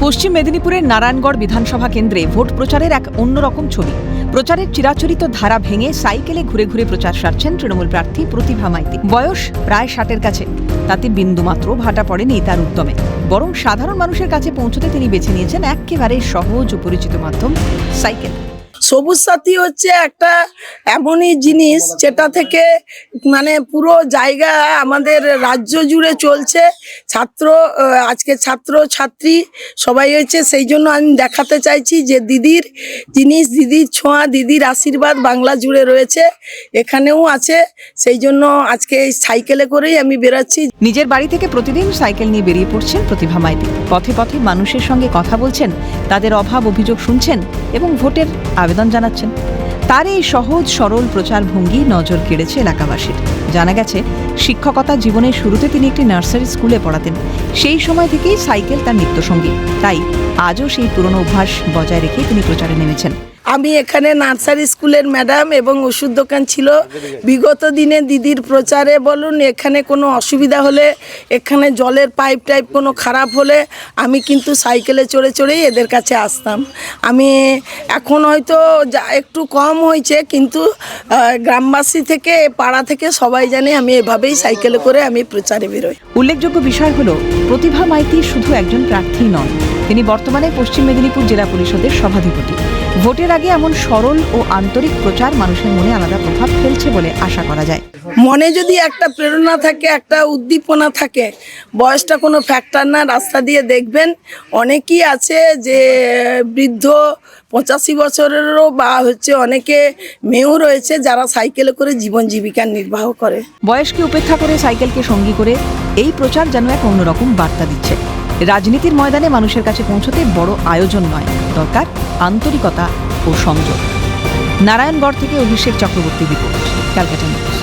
পশ্চিম মেদিনীপুরের নারায়ণগড় বিধানসভা কেন্দ্রে ভোট প্রচারের এক অন্যরকম ছবি। প্রচারের চিরাচরিত ধারা ভেঙে সাইকেলে ঘুরে ঘুরে প্রচার সারছেন তৃণমূল প্রার্থী প্রতিভা মাইতি। বয়স প্রায় 60-এর কাছে, তাতে বিন্দুমাত্র ভাটা পড়েনি তার উদ্যমে। বরং সাধারণ মানুষের কাছে পৌঁছতে তিনি বেছে নিয়েছেন একেবারে সহজ ও পরিচিত মাধ্যম, সাইকেল। সবুজ সাথী হচ্ছে একটা এমনই জিনিস যেটা থেকে পুরো জায়গা আমাদের রাজ্য জুড়ে চলছে। আজকে ছাত্র ছাত্রী সবাই হয়েছে, সেই জন্য আমি দেখাতে চাইছি যে দিদির জিনিস, দিদির ছোঁয়া, দিদির আশীর্বাদ বাংলা জুড়ে রয়েছে, এখানেও আছে। সেই জন্য আজকে এই সাইকেলে করেই আমি বেরাচ্ছি। নিজের বাড়ি থেকে প্রতিদিন সাইকেল নিয়ে বেরিয়ে পড়ছেন প্রতিভা মাইতি। পথে পথে মানুষের সঙ্গে কথা বলছেন, তাদের অভাব অভিযোগ শুনছেন এবং ভোটের আবেদন জানাচ্ছেন। তার এই সহজ সরল প্রচার ভঙ্গি নজর কেড়েছে এলাকাবাসীর। জানা গেছে, শিক্ষকতা জীবনের শুরুতে তিনি একটি নার্সারি স্কুলে পড়াতেন। সেই সময় থেকেই সাইকেল তার নিত্যসঙ্গী। তাই আজও সেই পুরনো অভ্যাস বজায় রেখে তিনি প্রচারে নেমেছেন। আমি এখানে নার্সারি স্কুলের ম্যাডাম এবং ওষুধ দোকান ছিল। বিগত দিনে দিদির প্রচারে বলুন, এখানে কোনো অসুবিধা হলে, এখানে জলের পাইপ টাইপ কোনো খারাপ হলে আমি কিন্তু সাইকেলে চড়ে চড়েই এদের কাছে আসতাম। আমি এখন হয়তো একটু কম হয়েছে, কিন্তু গ্রামবাসী থেকে, পাড়া থেকে সবাই জানে আমি এভাবেই সাইকেলে করে আমি প্রচারে বেরোই। উল্লেখযোগ্য বিষয় হলো, প্রতিভা মাইতি শুধু একজন প্রার্থী নন, তিনি বর্তমানে পশ্চিম মেদিনীপুর জেলা পরিষদের সভাধিপতি। ভোটের আগে এমন সরল ও আন্তরিক প্রচার মানুষের মনে আলাদা প্রভাব ফেলছে বলে আশা করা যায়। মনে যদি একটা প্রেরণা থাকে, একটা উদ্দীপনা থাকে, বয়সটা কোনো ফ্যাক্টর না। রাস্তা দিয়ে দেখবেন অনেকেই আছে যে বৃদ্ধ 85 বছরেরও বা অনেকে মেয়েও রয়েছে যারা সাইকেলে করে জীবন জীবিকা নির্বাহ করে। বয়সকে উপেক্ষা করে সাইকেলকে সঙ্গী করে এই প্রচার যেন এক অন্যরকম বার্তা দিচ্ছে। রাজনীতির ময়দানে মানুষের কাছে পৌঁছতে বড় আয়োজন নয়, দরকার আন্তরিকতা ও সংযোগ। নারায়ণগড় থেকে অভিষেক চক্রবর্তী রিপোর্ট, ক্যালকাটা নিউজ।